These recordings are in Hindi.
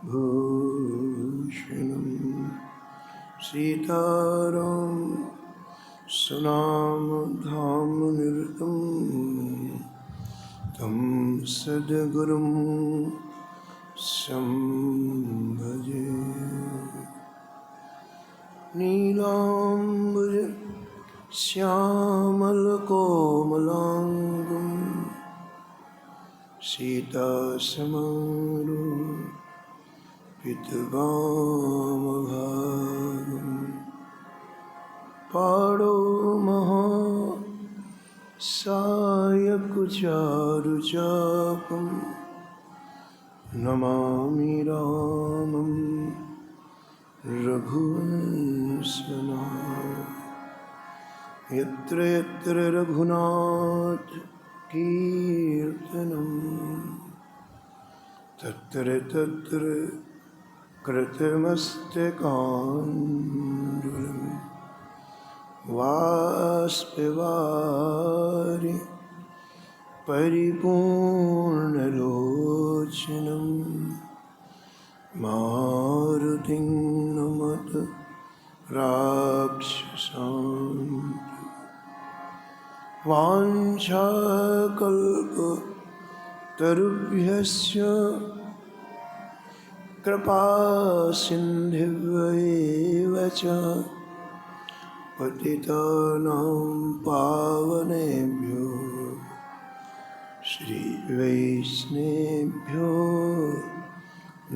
भूषणं सीतारां सुनामधामनिरतं तं सद्गुरुं संभजे। नीलाम्बर श्यामलकोमलाङ्गं सीतासमारूपितवामभागं पाणौ महासायकचारुचापं नमामि रामं रघुवंशनाथं। यत्र यत्र रघुनाथ कीर्तनं तत्र तत्र कृतमस्तकाञ्जलिं बाष्पवारि परिपूर्णलोचनं मारुतिं नमत राक्षसान्। वाञ्छाकल्पतरुभ्यश्च कृपासिन्धुभ्येव च पतितानां पावनेभ्यो श्रीवैष्णवेभ्यो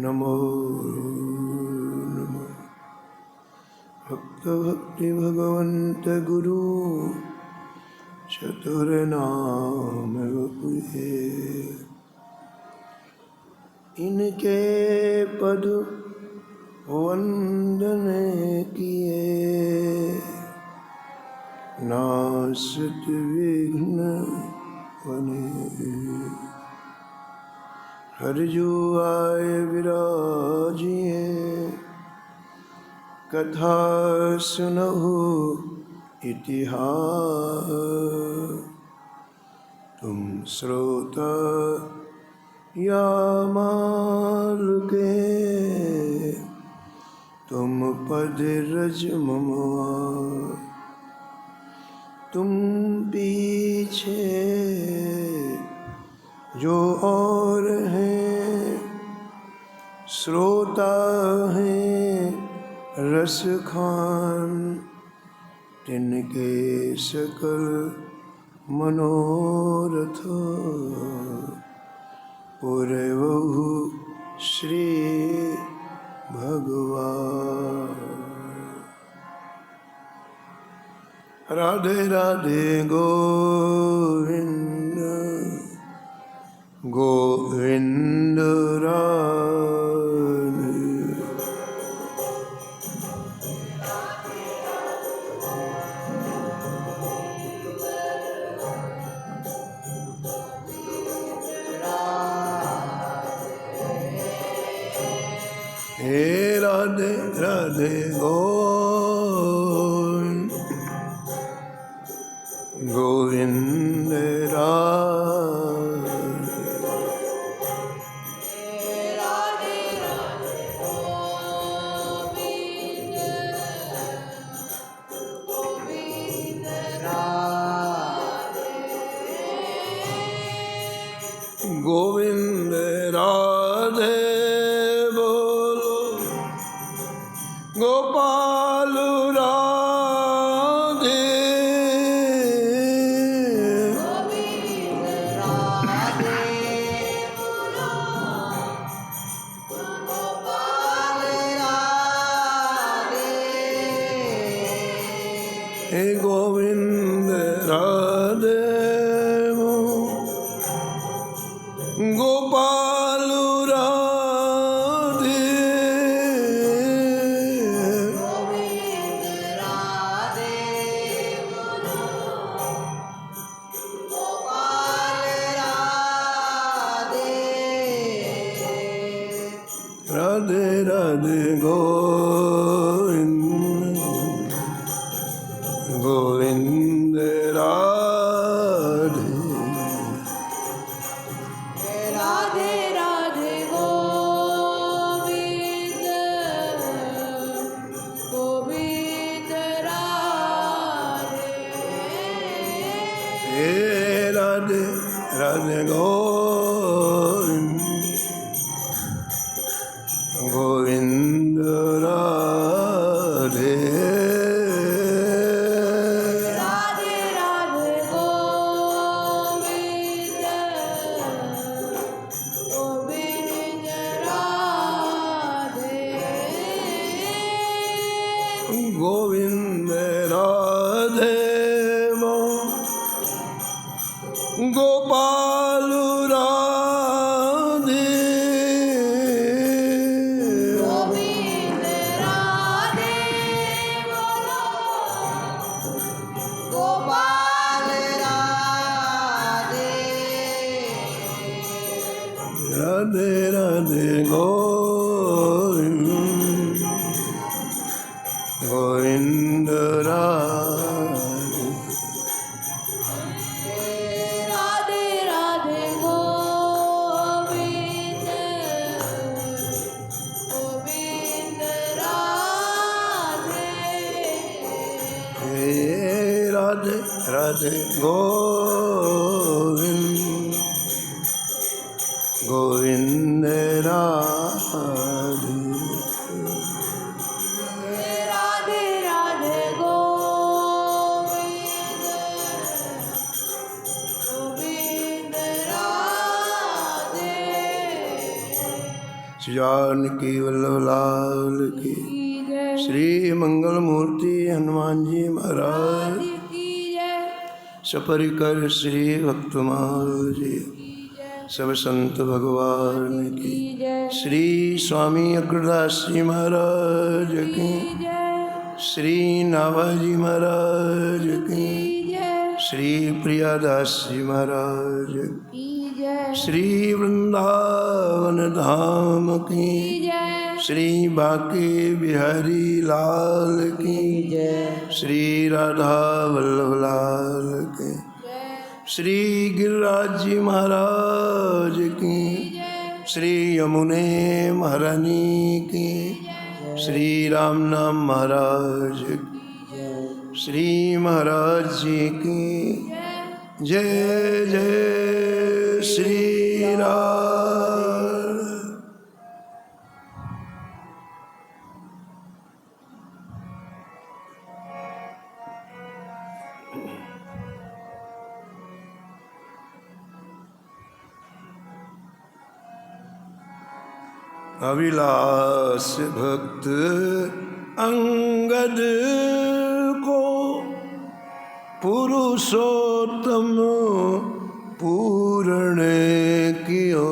नमो नमः। भक्तभक्तिभगवन्त गुरु चतुर्नाम वपुषे। इनके पद वंदन किए नासत विघ्न बने। हर जो आए विराजिए कथा सुनहु इतिहास। तुम श्रोता या माल के तुम पद रज ममा। तुम पीछे जो और हैं श्रोता हैं रस खान। तिनके सकल मनोरथ पूरवहु श्री भगवान। राधे राधे गोविंद गोविंद राधे। हे राधे राधे गोविंद राधे। गोविंद राधे बोलो गोपाल राधे। हे गोविंद राधे गोपाल राधे। राधे राधे गोविंद गोविंद राधे। राधे राधे राधे गोविंद गोविंद राधे राधे राधे गोविंद गोविंद राधे गोविंद राधे गोपाल राधे गोविंद राधे बोलो गोपाल राधे राधे राधे गोविंद गोविंद राधे राधे राधे गोविंद गोविंद राधे हे राधे राधे गोविंद गोविंद राधे राधे राधे गोविंद गोविंद राधे श्री जानकी वल्लभ लाल की जय श्री मंगल मूर्ति हनुमान जी महाराज की जय सपरिकर श्री भक्तमाल जी सब संत भगवान की जय श्री स्वामी अग्रदास जी महाराज की जय श्री नाभाजी महाराज की जय श्री प्रियादास जी महाराज की जय श्री वृंदावन धाम की जय श्री बांके बिहारी लाल की जय श्री राधा वल्लभ लाल की श्री गिरिराज जी महाराज की श्री यमुने महारानी की श्री राम नाम महाराज की श्री महाराज जी की जय जय श्री राम। अविलास भक्त अंगद को पुरुषोत्तम पूर्ण कियो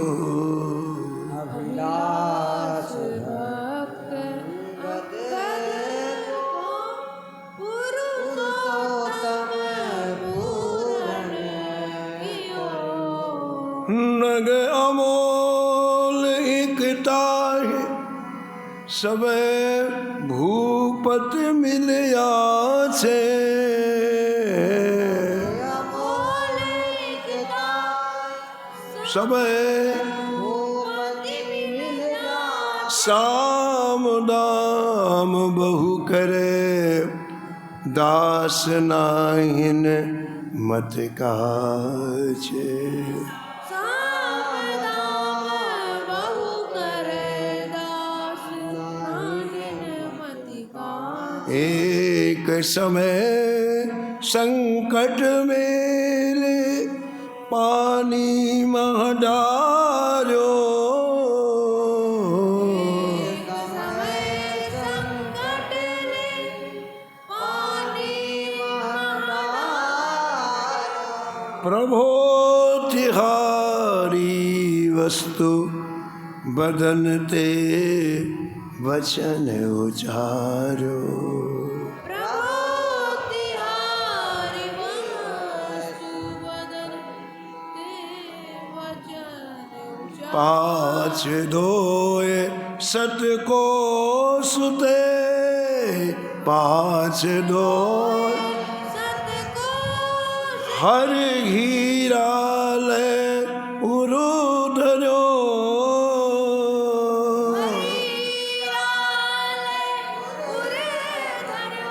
अभिलाष भक्त पुरुषोत्तम पूर्ण कियो नग अमोल एकता है सबे भूपत मिलया छे सबे साम दाम बहु करे दास नाहिन मत काछे एक समय संकट मेरे पानी महडारो प्रभो तिहारी वस्तु बदन ते वचन उचारो पाँच दोए सत को सुते पाँच दोए हर हीरा ले उरु धरो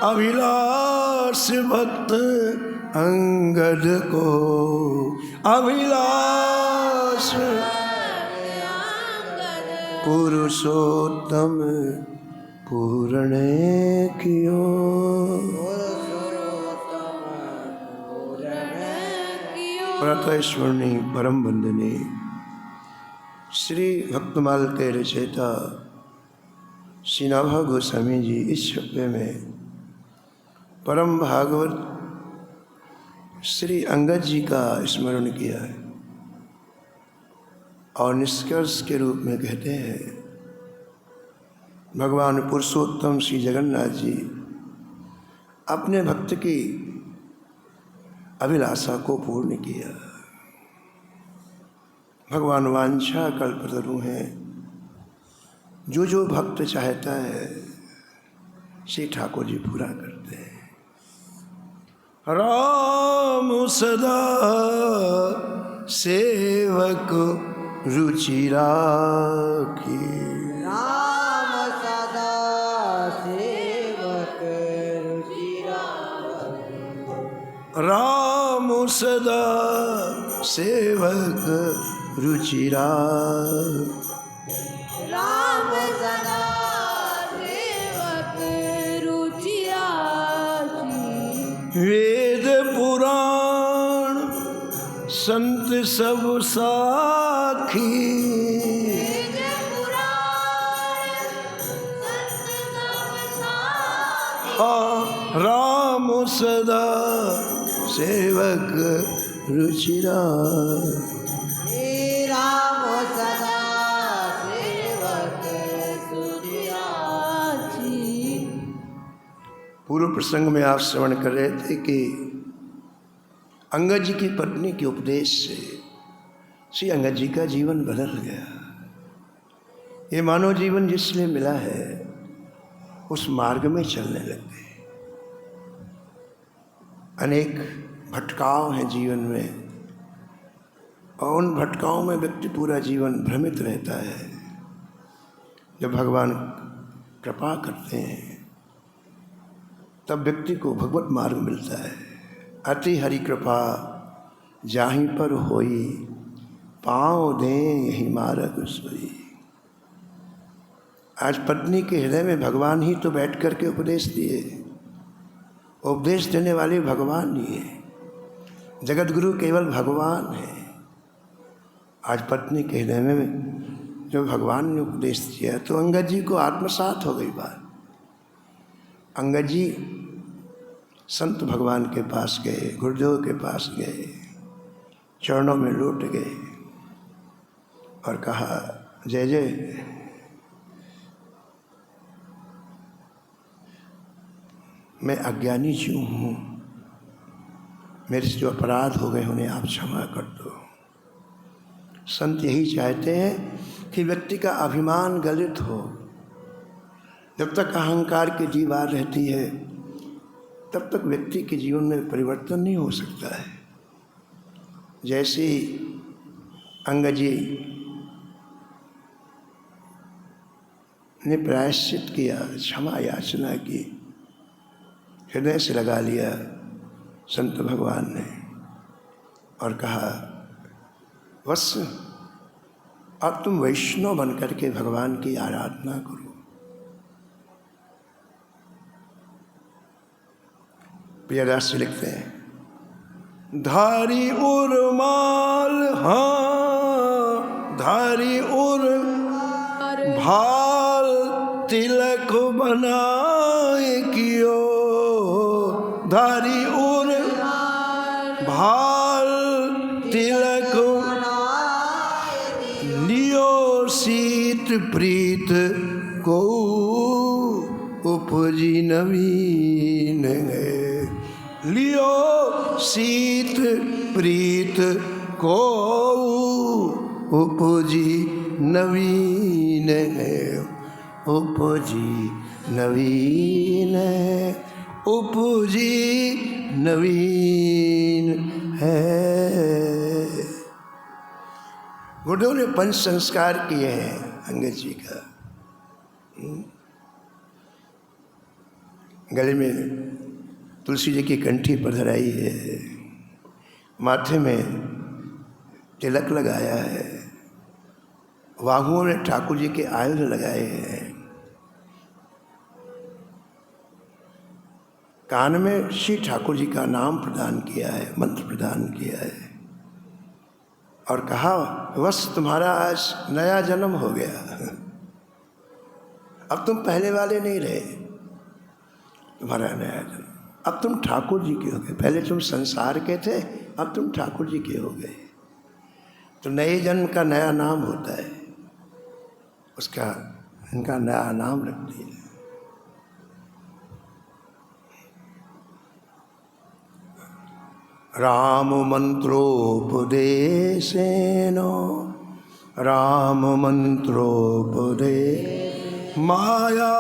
अभिलाष भक्त अंगद को अभिलाष पुरुषोत्तम पूर्ण कियो। प्रातः स्मरणी परम वंदनी श्री भक्तमाल के रचयिता श्री नाभा गोस्वामी जी इस छप्पे में परम भागवत श्री अंगद जी का स्मरण किया है और निष्कर्ष के रूप में कहते हैं भगवान पुरुषोत्तम श्री जगन्नाथ जी अपने भक्त की अभिलाषा को पूर्ण किया। भगवान वांछा कल्पतरु हैं, जो जो भक्त चाहता है श्री ठाकुर जी पूरा करते हैं। राम सदा सेवक रुचि राखी, राम सदा सेवक रुचि राखी, राम सदा सेवक रुचि राखी, राम सदा सेवक रुचि राखी। वेद पुराण संत सब साखी, वेद पुराण संत सब साखी, राम सदा सेवक रुचि राखी, राम सदा सेवक रुचि राखी। पूर्व प्रसंग में आप श्रवण कर रहे थे कि अंगद जी की पत्नी के उपदेश से श्री अंगद जी का जीवन बदल गया। ये मानव जीवन जिसने मिला है उस मार्ग में चलने लग गए। अनेक भटकाव हैं जीवन में और उन भटकाओं में व्यक्ति पूरा जीवन भ्रमित रहता है। जब भगवान कृपा करते हैं तब व्यक्ति को भगवत मार्ग मिलता है। अति हरि कृपा जाहीं पर होई, पाँव दें यही मार्ग सोई। आज पत्नी के हृदय में भगवान ही तो बैठ कर के उपदेश दिए। उपदेश देने वाले भगवान ही है, जगत गुरु केवल भगवान है। आज पत्नी के हृदय में जो भगवान ने उपदेश दिया तो अंगद जी को आत्मसात हो गई बात। अंगद जी संत भगवान के पास गए, गुरुदेव के पास गए, चरणों में लौट गए और कहा, जय जय, मैं अज्ञानी जीव हूँ, मेरे से जो अपराध हो गए उन्हें आप क्षमा कर दो। संत यही चाहते हैं कि व्यक्ति का अभिमान गलित हो। जब तक अहंकार की दीवार रहती है तब तक व्यक्ति के जीवन में परिवर्तन नहीं हो सकता है। जैसे अंगद जी ने प्रायश्चित किया, क्षमा याचना की, हृदय से लगा लिया संत भगवान ने और कहा, बस अब तुम वैष्णव बन करके भगवान की आराधना करो। प्रियदास जी लिखते हैं, धारी उर्माल, हाँ धारी उर भाल, तिलक बनाए कियो, धारी उर भाल तिलक लियो, शीत प्रीत को उपजी नवीन है, लियो शीत प्रीत को उपजी नवीन है, उपजी नवीन है, उपजी नवीन है। गुरुदेव ने पंच संस्कार किए हैं अंगद जी का। गले में तुलसी जी की कंठी पर धराई है, माथे में तिलक लगाया है, बाहुओं में ठाकुर जी के आयुध लगाए हैं, कान में श्री ठाकुर जी का नाम प्रदान किया है, मंत्र प्रदान किया है, और कहा बस तुम्हारा आज नया जन्म हो गया, अब तुम पहले वाले नहीं रहे, तुम्हारा नया जन्म, अब तुम ठाकुर जी के हो गए, पहले तुम संसार के थे, अब तुम ठाकुर जी के हो गए। तो नए जन्म का नया नाम होता है, उसका इनका नया नाम रख दिया। राम मंत्रोपदेशेन राम मंत्रोपदेश माया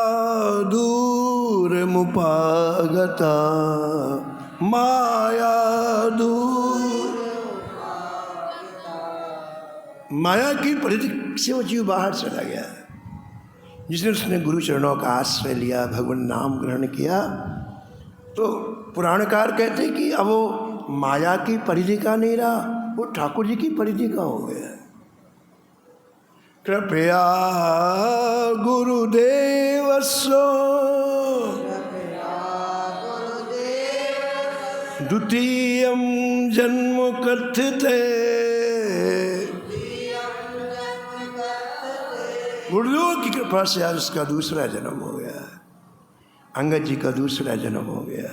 दूर मुपागता माया दूर। माया की परिधि से वो जीव बाहर चला गया। जिसने उसने गुरु चरणों का आश्रय लिया, भगवान नाम ग्रहण किया, तो पुराणकार कहते हैं कि अब वो माया की परिधि का नहीं रहा, वो ठाकुर जी की परिधि का हो गया। कृपया गुरुदेव सो द्वितीय जन्म कथते, गुरुदेव की कृपा से आज उसका दूसरा जन्म हो गया, अंगद जी का दूसरा जन्म हो गया।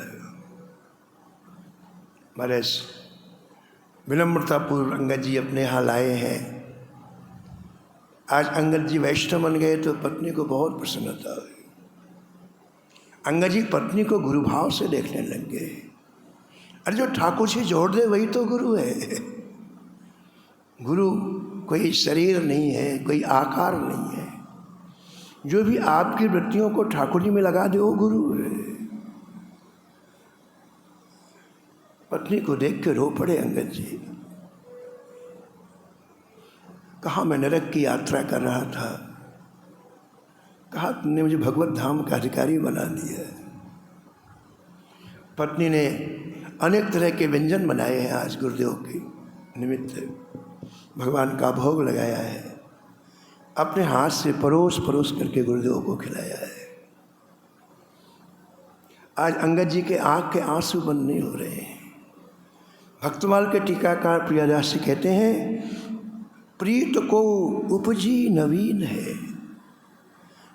महाराज विनम्रतापूर्व अंगद जी अपने यहाँ लाए हैं। आज अंगद जी वैष्णव बन गए तो पत्नी को बहुत प्रसन्नता हुई। अंगद जी पत्नी को गुरु भाव से देखने लग गए। अरे जो ठाकुर जी जोड़ दे वही तो गुरु है। गुरु कोई शरीर नहीं है, कोई आकार नहीं है। जो भी आपकी वृत्तियों को ठाकुर जी में लगा दे वो गुरु है। पत्नी को देख के रो पड़े अंगद जी। कहा मैं नरक की यात्रा कर रहा था, कहा तुमने मुझे भगवत धाम का अधिकारी बना दिया। पत्नी ने अनेक तरह के व्यंजन बनाए हैं, आज गुरुदेव के निमित्त भगवान का भोग लगाया है, अपने हाथ से परोस परोस करके गुरुदेव को खिलाया है। आज अंगद जी के आँख के आंसू बंद नहीं हो रहे हैं। भक्तमाल के टीकाकार प्रियदास जी कहते हैं, प्रीत को उपजी नवीन है।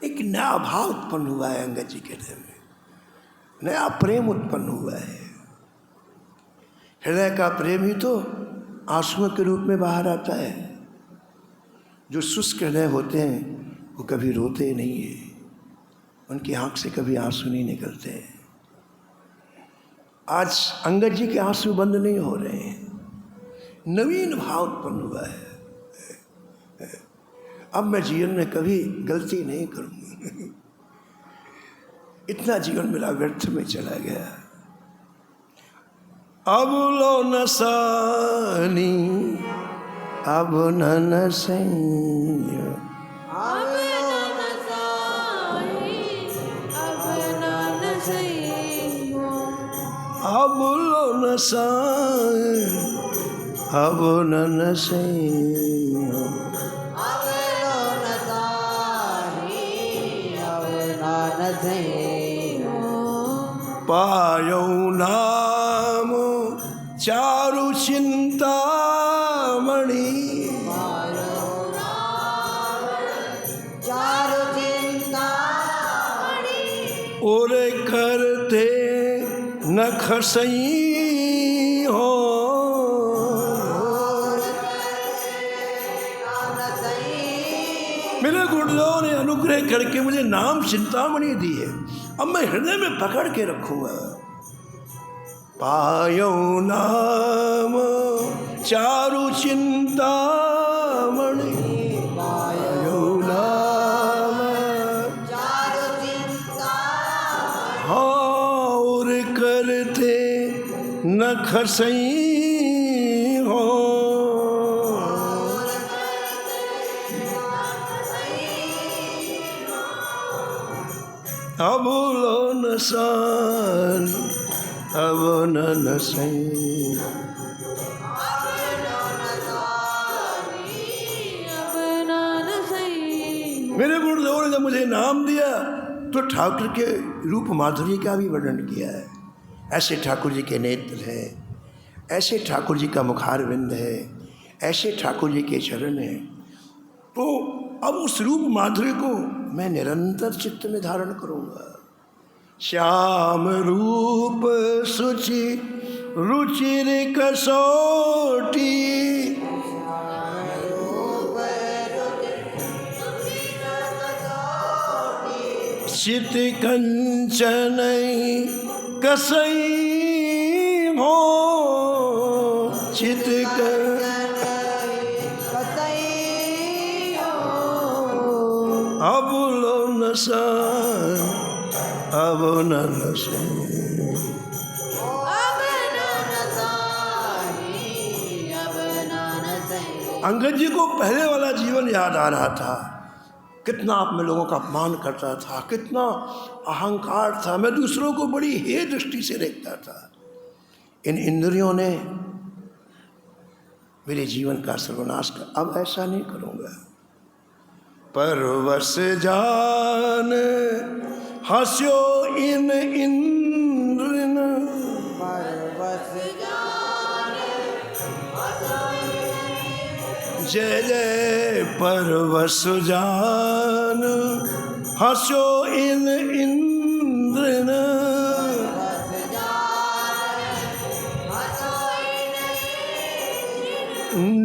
एक नया भाव उत्पन्न हुआ है अंगद जी के हृदय में, नया प्रेम उत्पन्न हुआ है। हृदय का प्रेम ही तो आंसुओं के रूप में बाहर आता है। जो शुष्क हृदय होते हैं वो कभी रोते नहीं है, उनकी आंख से कभी आंसू नहीं निकलते हैं। आज अंगद जी के आंसू बंद नहीं हो रहे हैं, नवीन भाव उत्पन्न हुआ है। अब मैं जीवन में कभी गलती नहीं करूँगी। इतना जीवन मेरा व्यर्थ में चला गया। अब लो नसानी अब न सही, अब लो नसाई अब न सही, पायो नाम चारु चिंतामणि, और करते न खसई हो। मेरे गुरुदेव ने अनुग्रह करके मुझे नाम चिंतामणि दी है, अब मैं हृदय में पकड़ के रखूंगा। पायो नाम चारु चिंतामणि, पायो नाम चारु चिंतामणि, हाँ और करते न खसई हो। अब लो नसान अब न सही। मेरे गुरुदेव ने जब मुझे नाम दिया तो ठाकुर के रूप माधुर्य का भी वर्णन किया है। ऐसे ठाकुर जी के नेत्र हैं, ऐसे ठाकुर जी का मुखारविंद है, ऐसे ठाकुर जी के चरण हैं। तो अब उस रूप माधुर्य को मैं निरंतर चित्त में धारण करूँगा। श्याम रूप सुचि रुचिर कसौटी, चित कंचन कसई हो, चित अब लो नसान, अब न नसान। अंगद जी को पहले वाला जीवन याद आ रहा था। कितना आप में लोगों का अपमान करता था, कितना अहंकार था, मैं दूसरों को बड़ी हे दृष्टि से देखता था। इन इंद्रियों ने मेरे जीवन का सर्वनाश कर, अब ऐसा नहीं करूँगा। परवश जान हस्यो इन इंद्रिन, जय जय परवश जान हस्यो इन इंद्रिन,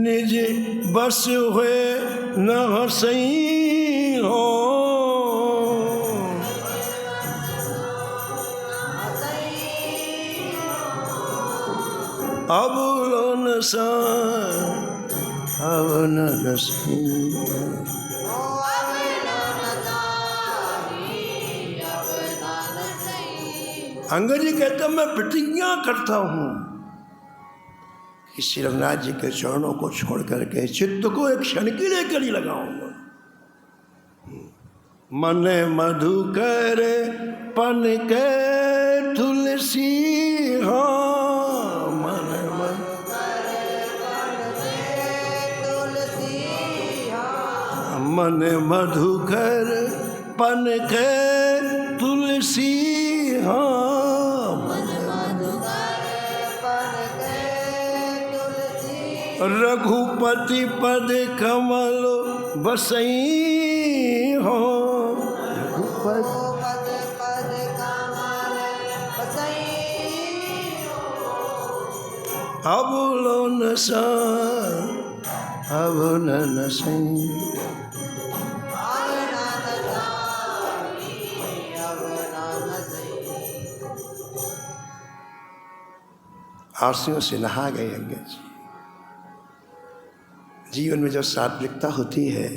निज बस हुए न हसई हो, अब लो नसान, अब न सही। अंगद जी कहते मैं प्रतिज्ञा करता हूँ कि श्री रघुनाथ जी के चरणों को छोड़ करके चित्त को एक क्षण के लिए कड़ी लगाऊंगा। मन मधुकर पन के तुलसी, हाँ मन मन मधुकर पन के तुलसी, हाँ रघुपति पद कमल बसई हो, अब लो नसान, अब न सही। आंसुओं से नहा गए अंगद जी। जीवन में जब सात्विकता होती है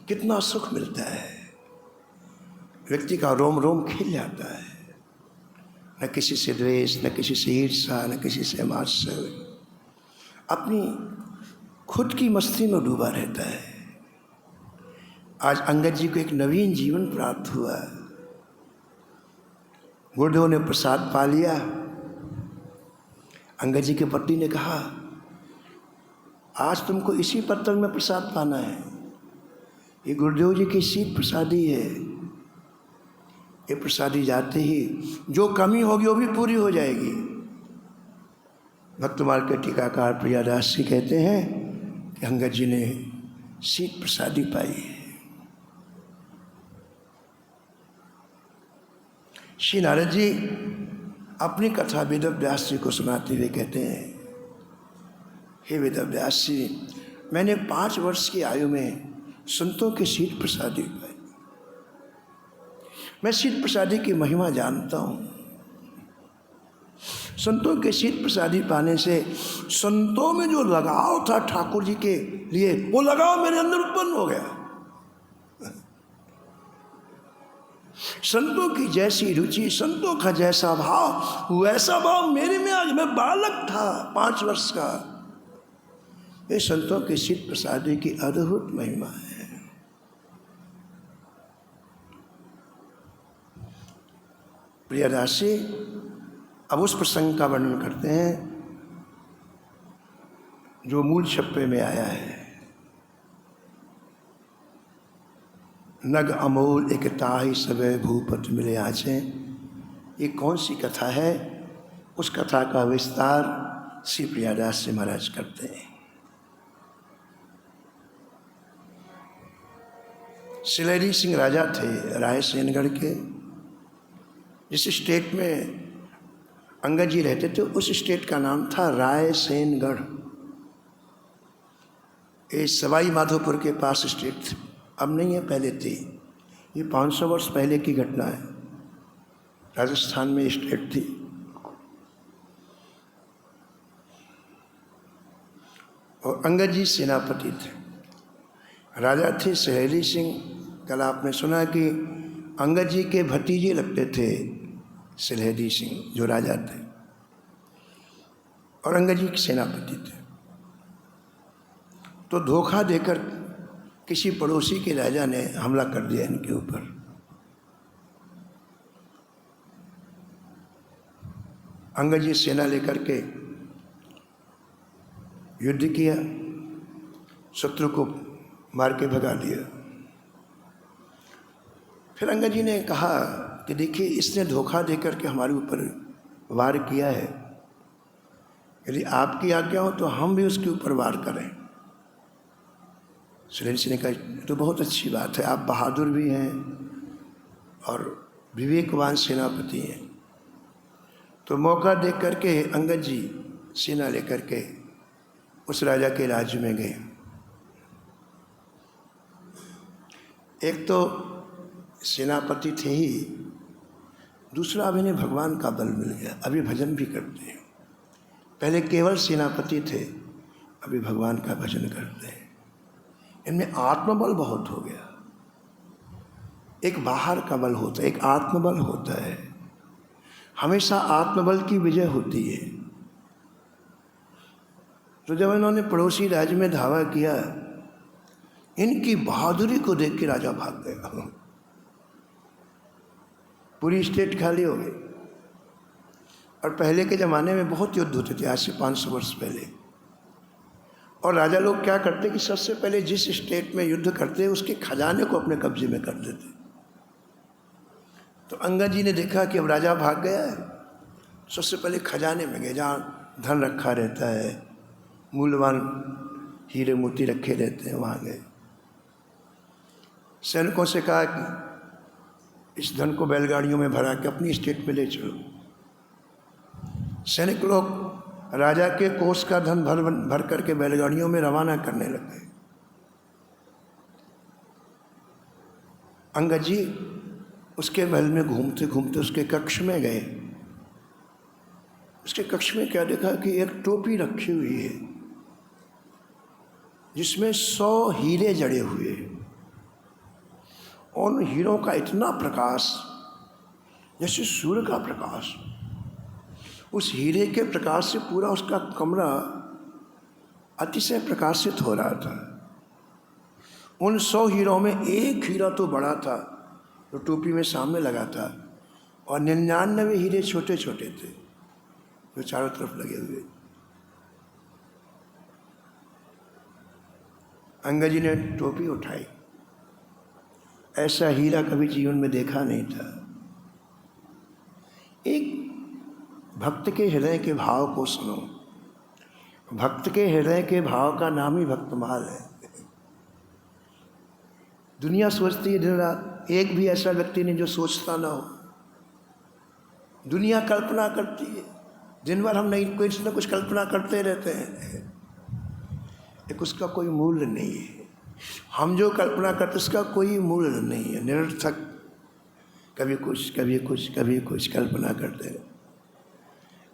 कितना सुख मिलता है, व्यक्ति का रोम रोम खिल जाता है। न किसी से द्वेष, न किसी से ईर्ष्या, न किसी से मात्सर्य, अपनी खुद की मस्ती में डूबा रहता है। आज अंगद जी को एक नवीन जीवन प्राप्त हुआ। गुरुदेव ने प्रसाद पा लिया। अंगद जी के पत्नी ने कहा आज तुमको इसी पत्तल में प्रसाद पाना है, ये गुरुदेव जी की शीत प्रसादी है। ये प्रसादी जाते ही जो कमी होगी वो भी पूरी हो जाएगी। भक्तमाल के टीकाकार प्रियादास जी कहते हैं कि अंगद जी ने शीत प्रसादी पाई है। श्री नारद जी अपनी कथा वेदव्यास जी को सुनाते हुए कहते हैं, हे वेदव्यास जी, मैंने 5 वर्ष की आयु में संतों की शीत प्रसादी पाई। मैं शीत प्रसादी की महिमा जानता हूँ। संतों के शीत प्रसादी पाने से संतों में जो लगाव था ठाकुर जी के लिए, वो लगाव मेरे अंदर उत्पन्न हो गया। संतों की जैसी रुचि, संतों का जैसा भाव, वैसा भाव मेरे में आज, मैं बालक था 5 वर्ष का। ये संतों की शीत प्रसादी की अद्भुत महिमा है। प्रियदासी अब उस प्रसंग का वर्णन करते हैं जो मूल छप्पे में आया है। नग अमोल एक ताहि सबे भूपत मिले आचे। ये कौन सी कथा है? उस कथा का विस्तार श्री प्रियादास जी महाराज करते हैं। सिलेरी सिंह राजा थे रायसेनगढ़ के। जिस स्टेट में अंगद जी रहते थे उस स्टेट का नाम था रायसेनगढ़। ये सवाई माधोपुर के पास स्टेट थी, अब नहीं है, पहले थी। ये 500 वर्ष पहले की घटना है। राजस्थान में स्टेट थी। और अंगद जी सेनापति थे। राजा थे सहेली सिंह। कल आपने सुना कि अंगद जी के भतीजे लगते थे सहेली सिंह जो राजा थे, और अंगद जी के सेनापति थे। तो धोखा देकर किसी पड़ोसी के राजा ने हमला कर दिया इनके ऊपर। अंगद जी सेना लेकर के युद्ध किया, शत्रु को मार के भगा दिया। फिर अंगद जी ने कहा कि देखिए, इसने धोखा देकर के हमारे ऊपर वार किया है, यदि आपकी आज्ञा हो तो हम भी उसके ऊपर वार करें। सुरेंद्र सिंह ने कहा तो बहुत अच्छी बात है, आप बहादुर भी हैं और विवेकवान सेनापति हैं। तो मौका देख करके अंगद जी सेना लेकर के उस राजा के राज्य में गए। एक तो सेनापति थे ही, दूसरा अब इन्हें भगवान का बल मिल गया, अभी भजन भी करते हैं। पहले केवल सेनापति थे, अभी भगवान का भजन करते हैं। इनमें आत्मबल बहुत हो गया। एक बाहर का बल होता है, एक आत्मबल होता है। हमेशा आत्मबल की विजय होती है। तो जब इन्होंने पड़ोसी राज्य में धावा किया, इनकी बहादुरी को देख के राजा भाग गया। पूरी स्टेट खाली हो गई। और पहले के ज़माने में बहुत युद्ध होते थे, आज से 500 वर्ष पहले। और राजा लोग क्या करते कि सबसे पहले जिस स्टेट में युद्ध करते उसके खजाने को अपने कब्जे में कर लेते। तो अंगद जी ने देखा कि अब राजा भाग गया है, सबसे पहले खजाने में गए, जहाँ धन रखा रहता है, मूल्यवान हीरे मोती रखे रहते हैं, वहाँ गए। सैनिकों से कहा कि इस धन को बैलगाड़ियों में भरा के अपनी स्टेट में ले चलो। सैनिक लोग राजा के कोष का धन भर करके बैलगाड़ियों में रवाना करने लगे। अंगद जी उसके महल में घूमते घूमते उसके कक्ष में गए। उसके कक्ष में क्या देखा कि एक टोपी रखी हुई है जिसमें 100 हीरे जड़े हुए। उन हीरों का इतना प्रकाश जैसे सूर्य का प्रकाश। उस हीरे के प्रकाश से पूरा उसका कमरा अतिशय प्रकाशित हो रहा था। उन 100 हीरों में एक हीरा तो बड़ा था जो टोपी में सामने लगा था, और 99 हीरे छोटे छोटे थे जो चारों तरफ लगे हुए। अंगद जी ने टोपी उठाई। ऐसा हीरा कभी जीवन में देखा नहीं था। एक भक्त के हृदय के भाव को सुनो। भक्त के हृदय के भाव का नाम ही भक्तमाल है। दुनिया सोचती है दिन रात, एक भी ऐसा व्यक्ति नहीं जो सोचता ना हो। दुनिया कल्पना करती है, दिन भर हम नहीं कुछ न कुछ कल्पना करते रहते हैं, एक उसका कोई मूल्य नहीं है। हम जो कल्पना करते उसका कोई मूल्य नहीं है, निरर्थक। कभी कुछ कभी कुछ कभी कुछ कल्पना करते हैं।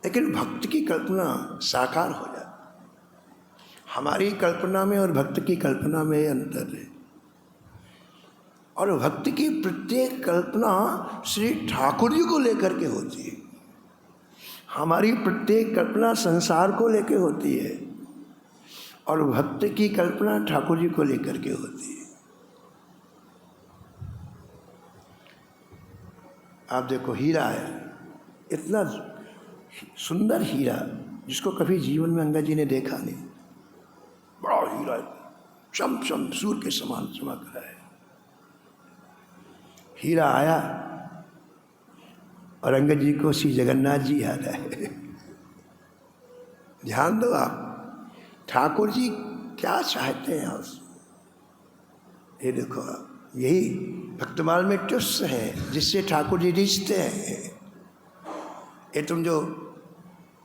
लेकिन भक्त की कल्पना साकार हो जाती। हमारी कल्पना में और भक्त की कल्पना में अंतर है। और भक्त की प्रत्येक कल्पना श्री ठाकुर जी को लेकर के होती है। हमारी प्रत्येक कल्पना संसार को लेकर होती है, और भक्त की कल्पना ठाकुर जी को लेकर के होती है। आप देखो, हीरा है, इतना सुंदर हीरा जिसको कभी जीवन में अंगद जी ने देखा नहीं, बड़ा हीरा चम चम सूर्य के समान चमक रहा है। हीरा आया और अंगद जी को श्री जगन्नाथ जी याद आए। ध्यान दो आप, ठाकुर जी क्या चाहते हैं उससे। ये देखो, यही भक्तमाल में टिप्स है जिससे ठाकुर जी रिझते हैं। ये तुम जो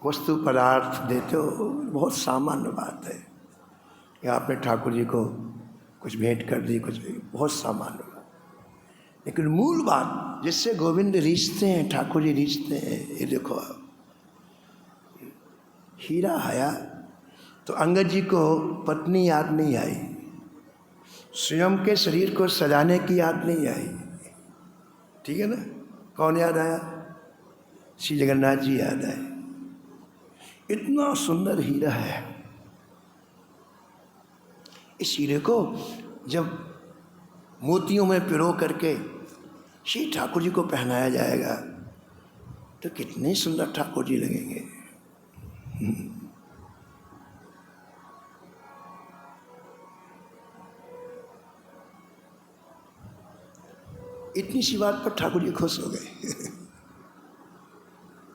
वस्तु पदार्थ देते हो बहुत सामान्य बात है, या आपने ठाकुर जी को कुछ भेंट कर दी, कुछ बहुत सामान्य बात, लेकिन मूल बात जिससे गोविंद रिझते हैं, ठाकुर जी रिझते हैं। ये देखो आप, हीरा आया तो अंगद जी को पत्नी याद नहीं आई, स्वयं के शरीर को सजाने की याद नहीं आई। ठीक है ना, कौन याद आया? श्री जगन्नाथ जी याद आए। इतना सुंदर हीरा है। इस हीरे को जब मोतियों में पिरो करके श्री ठाकुर जी को पहनाया जाएगा तो कितने सुंदर ठाकुर जी लगेंगे। इतनी सी बात पर ठाकुर जी खुश हो गए।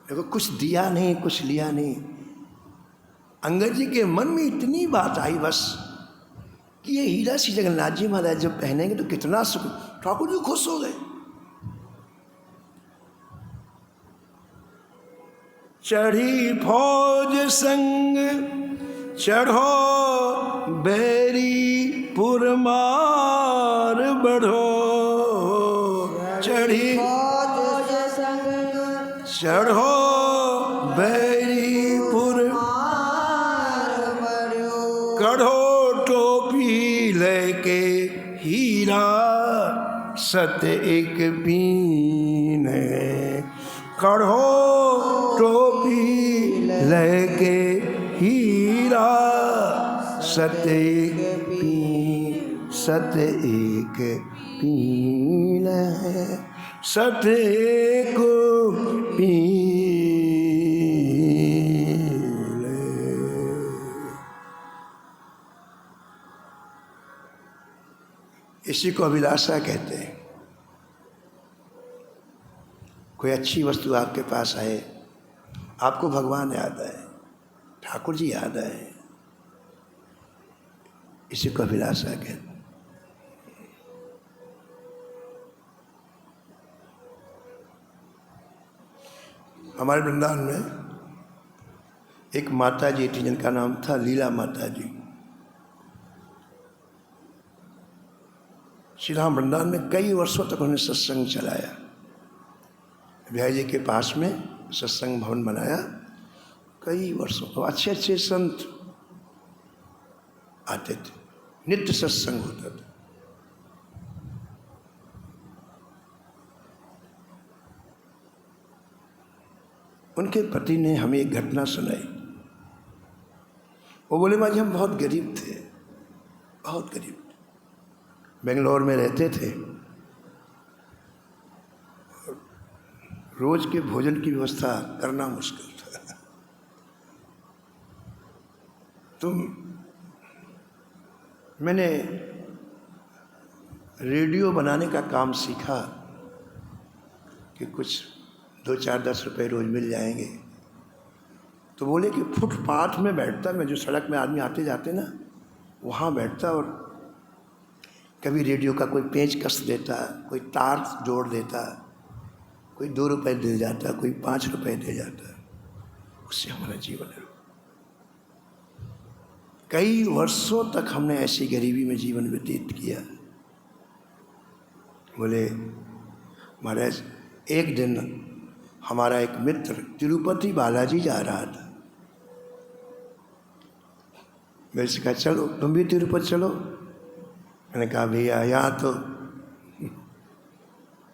देखो, कुछ दिया नहीं, कुछ लिया नहीं, अंगद जी के मन में इतनी बात आई बस कि ये हीरा श्री जगन्नाथ जी महाराज जब पहनेंगे तो कितना सुख। ठाकुर जी खुश हो गए। चढ़ी फौज संग चढ़ो बैरी पुरमार बढ़ो, चढ़ी फौज संग चढ़ो बैरी पुरमार बढ़ो, कढ़ो टोपी लेके हीरा सत एक पीने, कढ़ो टोपी लेके हीरा सत एक पीन है, सत एक पीन। इसी को अभिलाषा कहते हैं। कोई अच्छी वस्तु आपके पास आए, आपको भगवान याद आए, ठाकुर जी याद आए, इसी को अभिलाषा कहते हैं। हमारे वृंदावन में एक माता जी थी जिनका नाम था लीला माता जी। श्री राम वृंदावन में कई वर्षों तक उन्होंने सत्संग चलाया। बिहारी जी के पास में सत्संग भवन बनाया कई वर्षों। तो अच्छे अच्छे संत आते थे, नित्य सत्संग होता था। उनके पति ने हमें एक घटना सुनाई। वो बोले, माँ जी हम बहुत गरीब थे, बहुत गरीब थे, बेंगलोर में रहते थे, रोज के भोजन की व्यवस्था करना मुश्किल था। तो मैंने रेडियो बनाने का काम सीखा कि कुछ 2-4-10 रुपए रोज मिल जाएंगे। तो बोले कि फुटपाथ में बैठता मैं, जो सड़क में आदमी आते जाते ना, वहाँ बैठता और कभी रेडियो का कोई पेच कस देता, कोई तार जोड़ देता, कोई 2 रुपए दे जाता, कोई 5 रुपए दे जाता। उससे हमारा जीवन है। कई वर्षों तक हमने ऐसी गरीबी में जीवन व्यतीत किया। बोले महाराज, एक दिन हमारा एक मित्र तिरुपति बालाजी जा रहा था। मेरे से कहा चलो तुम भी तिरुपति चलो। मैंने कहा भैया यहाँ तो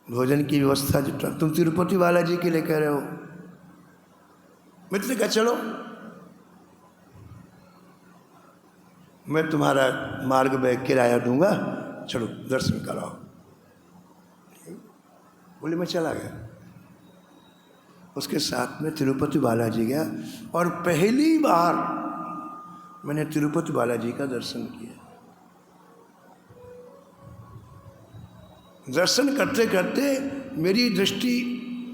भोजन की व्यवस्था, जो तुम तिरुपति बालाजी के लिए कह रहे हो। मित्र कहा चलो मैं तुम्हारा मार्ग में किराया दूंगा, चलो दर्शन कराओ। बोले मैं चला गया। उसके साथ में तिरुपति बालाजी गया और पहली बार मैंने तिरुपति बालाजी का दर्शन किया। दर्शन करते करते मेरी दृष्टि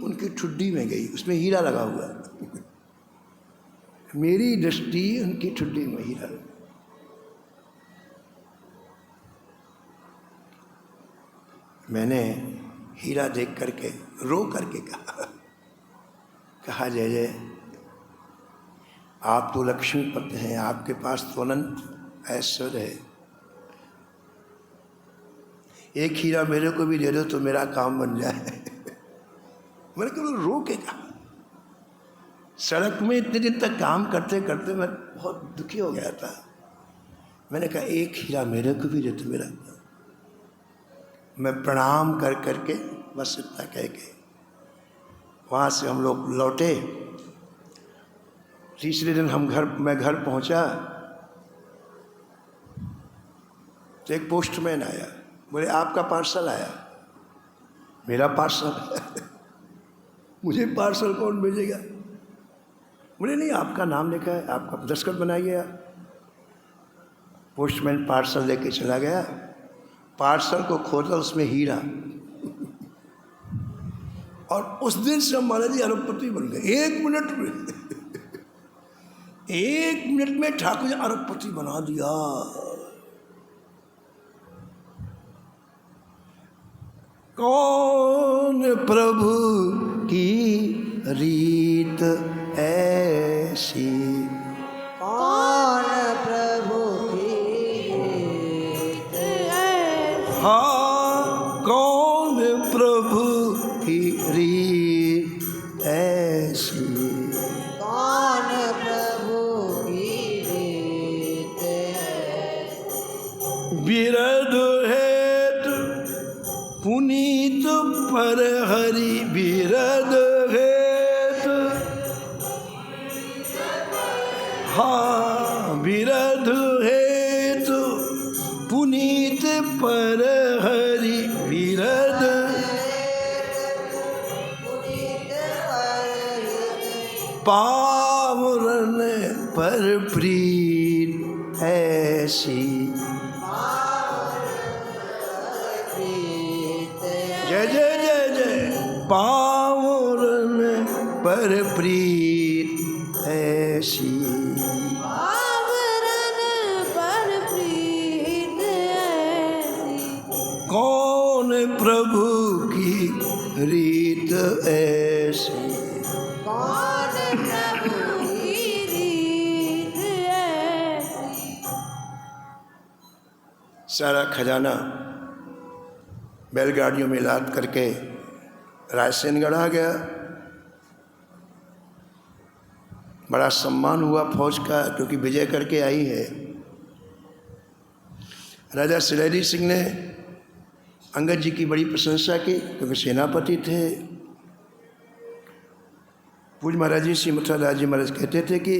उनकी ठुड्डी में गई, उसमें हीरा लगा हुआ है। मेरी दृष्टि उनकी ठुड्डी में हीरा लगा। मैंने हीरा देख करके रो करके कहा जय जय, आप तो लक्ष्मीपति हैं, आपके पास तो अनंत ऐश्वर्य है, एक हीरा मेरे को भी दे दो तो मेरा काम बन जाए। मैंने केवल रो के कहा। सड़क में इतने दिन तक काम करते करते मैं बहुत दुखी हो गया था। मैंने कहा एक हीरा मेरे को भी दे दो मेरा। मैं प्रणाम कर करके बस इतना कह के वहाँ से हम लोग लौटे। तीसरे दिन मैं घर पहुँचा तो एक पोस्टमैन आया, बोले आपका पार्सल आया। मेरा पार्सल? मुझे पार्सल कौन भेजेगा? बोले नहीं, आपका नाम लिखा है, आपका दस्तखत बनाइए। पोस्टमैन पार्सल लेके चला गया, पार्सल को खोला, उसमें हीरा। और उस दिन से हम महाराज जी अरबपति बन गए। एक मिनट में ठाकुर जी अरबपति बना दिया। कौन प्रभु की रीत ऐसी, कौन प्रभु की रीत ऐसी, हाँ कौन प्रभु की रीत ऐसी, कौन प्रभु की रीत ऐसी, बिरध हेत पुनीत पर हरि, बिरध हेत, हाँ बिरध हेतु पुनीत पर हरि, बिरध पावरन पर प्रीत ऐसी, जय जय जय जय, पावरन पर प्रीत ऐसी, पावरन पर प्रीत ऐसी, कौन प्रभु की रीत ऐसी, कौन प्रभु की रीत ऐसी। सारा खजाना बैलगाड़ियों में लाद करके रायसेनगढ़ आ गया। बड़ा सम्मान हुआ फौज का, क्योंकि विजय करके आई है। राजा सिलेरी सिंह ने अंगद जी की बड़ी प्रशंसा की, क्योंकि सेनापति थे। पूज्य महाराज जी श्री मथुरा जी महाराज कहते थे कि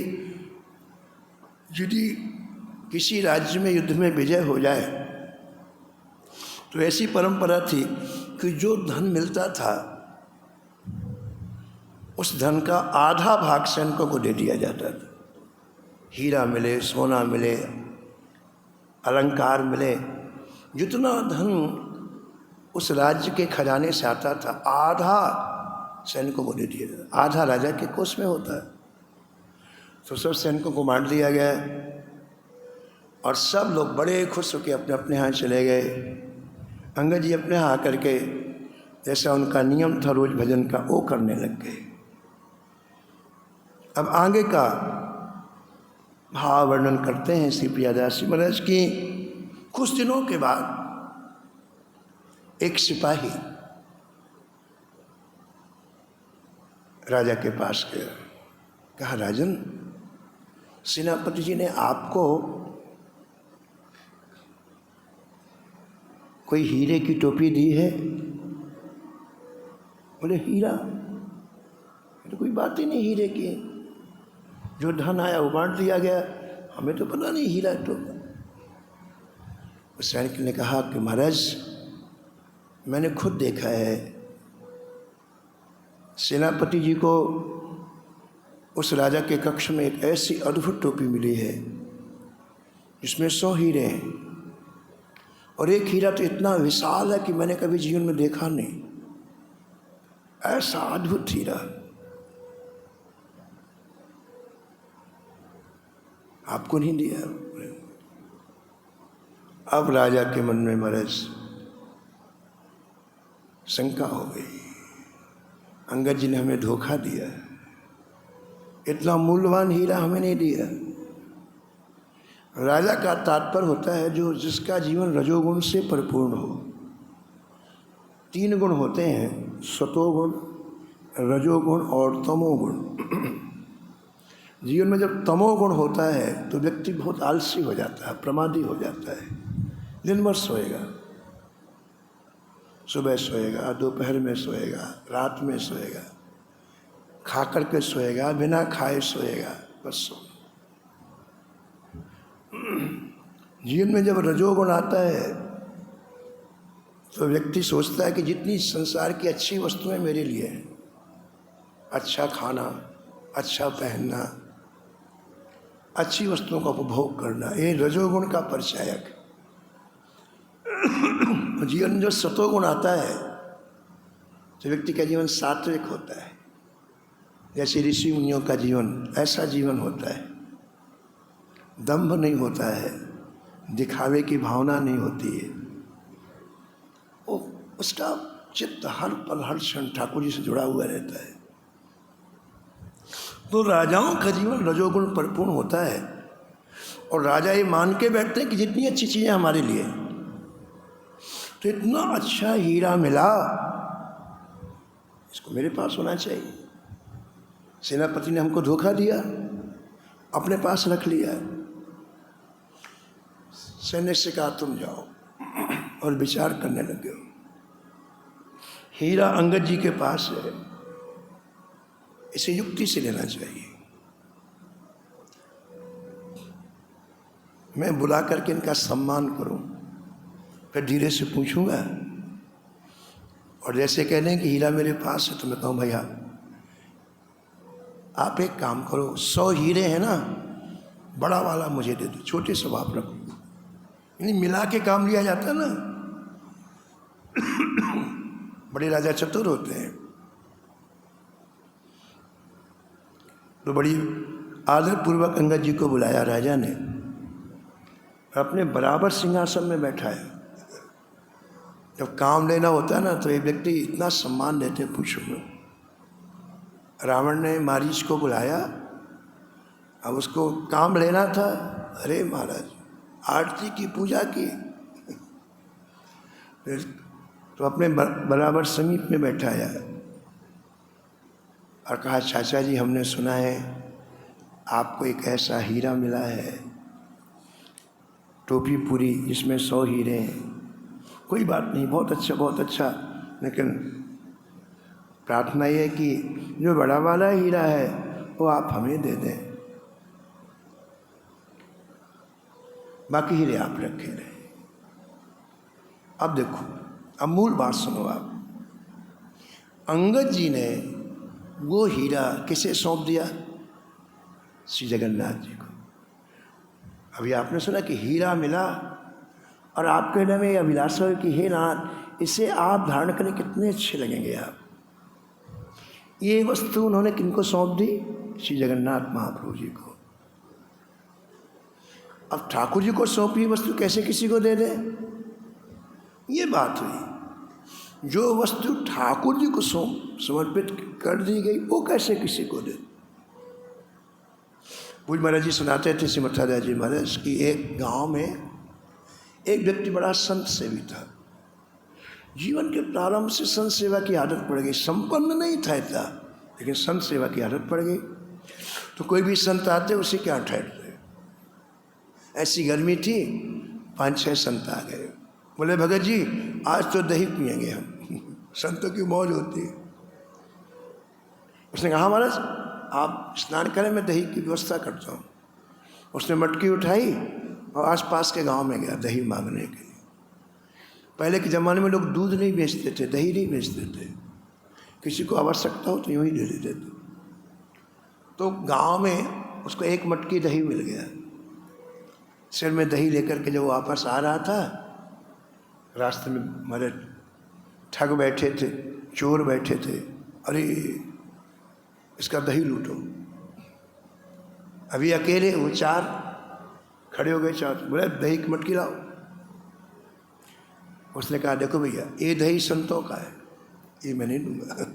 यदि किसी राज्य में युद्ध में विजय हो जाए तो ऐसी परंपरा थी कि जो धन मिलता था उस धन का आधा भाग सैनिकों को दे दिया जाता था। हीरा मिले, सोना मिले, अलंकार मिले, जितना धन उस राज्य के खजाने से आता था आधा सैनिकों को दे दिया जाता। आधा राजा के कोष में होता है। तो सब सैनिकों को बांट दिया गया और सब लोग बड़े खुश होकर अपने अपने यहाँ चले गए। अंगद जी अपने यहाँ करके जैसा उनका नियम था रोज भजन का, वो करने लग गए। अब आगे का भाव वर्णन करते हैं श्री प्रियादास जी महाराज की। कुछ दिनों के बाद एक सिपाही राजा के पास गया, कहा राजन, सेनापति जी ने आपको कोई हीरे की टोपी दी है? बोले हीरा? तो कोई बात ही नहीं हीरे की, जो धन आया वो बांट दिया गया, हमें तो पता नहीं हीरा टोपा। उस सैनिक ने कहा कि महाराज मैंने खुद देखा है सेनापति जी को उस राजा के कक्ष में एक ऐसी अद्भुत टोपी मिली है जिसमें 100 हीरे हैं, और एक हीरा तो इतना विशाल है कि मैंने कभी जीवन में देखा नहीं, ऐसा अद्भुत हीरा। आपको नहीं दिया। अब राजा के मन में महाराज शंका हो गई, अंगद जी ने हमें धोखा दिया, इतना मूल्यवान हीरा हमें नहीं दिया। राजा का तात्पर्य होता है जो जिसका जीवन रजोगुण से परिपूर्ण हो। 3 गुण होते हैं, सतोगुण, रजोगुण और तमोगुण। जीवन में जब तमोगुण होता है तो व्यक्ति बहुत आलसी हो जाता है, प्रमादी हो जाता है। दिन भर सोएगा, सुबह सोएगा, दोपहर में सोएगा, रात में सोएगा, खा करके सोएगा, बिना खाए सोएगा, बस सो। जीवन में जब रजोगुण आता है तो व्यक्ति सोचता है कि जितनी संसार की अच्छी वस्तुएं मेरे लिए हैं, अच्छा खाना, अच्छा पहनना, अच्छी वस्तुओं का उपभोग करना, ये रजोगुण का परिचायक। जीवन में जो सतोगुण आता है तो व्यक्ति का जीवन सात्विक होता है। जैसे ऋषि मुनियों का जीवन ऐसा जीवन होता है, दंभ नहीं होता है, दिखावे की भावना नहीं होती है, वो उसका चित्त हर पल हर क्षण ठाकुर जी से जुड़ा हुआ रहता है। तो राजाओं का जीवन रजोगुण परिपूर्ण होता है, और राजा ये मान के बैठते हैं कि जितनी अच्छी चीज़ें हमारे लिए, तो इतना अच्छा हीरा मिला, इसको मेरे पास होना चाहिए। सेनापति ने हमको धोखा दिया, अपने पास रख लिया। सैन्य से कहा तुम जाओ, और विचार करने लगे। हीरा अंगद जी के पास है, इसे युक्ति से लेना चाहिए। मैं बुला करके इनका सम्मान करूं, फिर धीरे से पूछूंगा, और जैसे कह लें कि हीरा मेरे पास है तो मैं कहूँ भैया आप एक काम करो, 100 हीरे हैं ना, बड़ा वाला मुझे दे दो, छोटे से आप रखो। यानी मिला के काम लिया जाता है ना। बड़े राजा चतुर होते हैं, तो बड़ी आदरपूर्वक अंगद जी को बुलाया राजा ने, अपने बराबर सिंहासन में बैठाया। जब काम लेना होता है ना तो एक व्यक्ति इतना सम्मान देते हैं, पूछो लो। रावण ने मारीच को बुलाया, अब उसको काम लेना था। अरे महाराज, आरती की, पूजा की, फिर तो अपने बराबर समीप में बैठाया और कहा चाचा जी हमने सुना है आपको एक ऐसा हीरा मिला है, टोपी पूरी जिसमें 100 हीरे हैं। कोई बात नहीं, बहुत अच्छा बहुत अच्छा, लेकिन प्रार्थना ये है कि जो बड़ा वाला हीरा है वो आप हमें दे दें, बाकी हीरे आप रखे रहे। अब देखो, अब मूल बात सुनो आप। अंगद जी ने वो हीरा किसे सौंप दिया? श्री जगन्नाथ जी को। अभी आपने सुना कि हीरा मिला और आपके हृदय में अभिलाषा है कि हे नाथ, इसे आप धारण करें, कितने अच्छे लगेंगे आप। ये वस्तु उन्होंने किनको सौंप दी? श्री जगन्नाथ महाप्रभु जी को। अब ठाकुर जी को सौंपी वस्तु कैसे किसी को दे दे? ये बात हुई। जो वस्तु ठाकुर जी को समर्पित कर दी गई वो कैसे किसी को दे? पूज्य महाराज जी सुनाते थे, श्रीमठादास जी महाराज की एक गांव में एक व्यक्ति बड़ा संत सेवी था। जीवन के प्रारंभ से संत सेवा की आदत पड़ गई। संपन्न नहीं था इतना, लेकिन संत सेवा की आदत पड़ गई। तो कोई भी संत आते उसे क्या ठहरते। ऐसी गर्मी थी, 5-6 संत आ गए। बोले भगत जी आज तो दही पिएंगे हम, संतों की मौज होती है। उसने कहा महाराज आप स्नान करें, मैं दही की व्यवस्था करता हूँ। उसने मटकी उठाई और आसपास के गांव में गया दही मांगने के लिए। पहले के ज़माने में लोग दूध नहीं बेचते थे, दही नहीं बेचते थे, किसी को आवश्यकता हो तो यूँ ही दे देते थे। तो गांव में उसको एक मटकी दही मिल गया। सिर में दही लेकर के जब वो वापस आ रहा था, रास्ते में हमारे ठग बैठे थे, चोर बैठे थे। अरे इसका दही लूटो। अभी अकेले वो चार खड़े हो गए, चार बोले दही की मटकी लाओ। उसने कहा देखो भैया ये दही संतों का है, ये मैं नहीं दूंगा।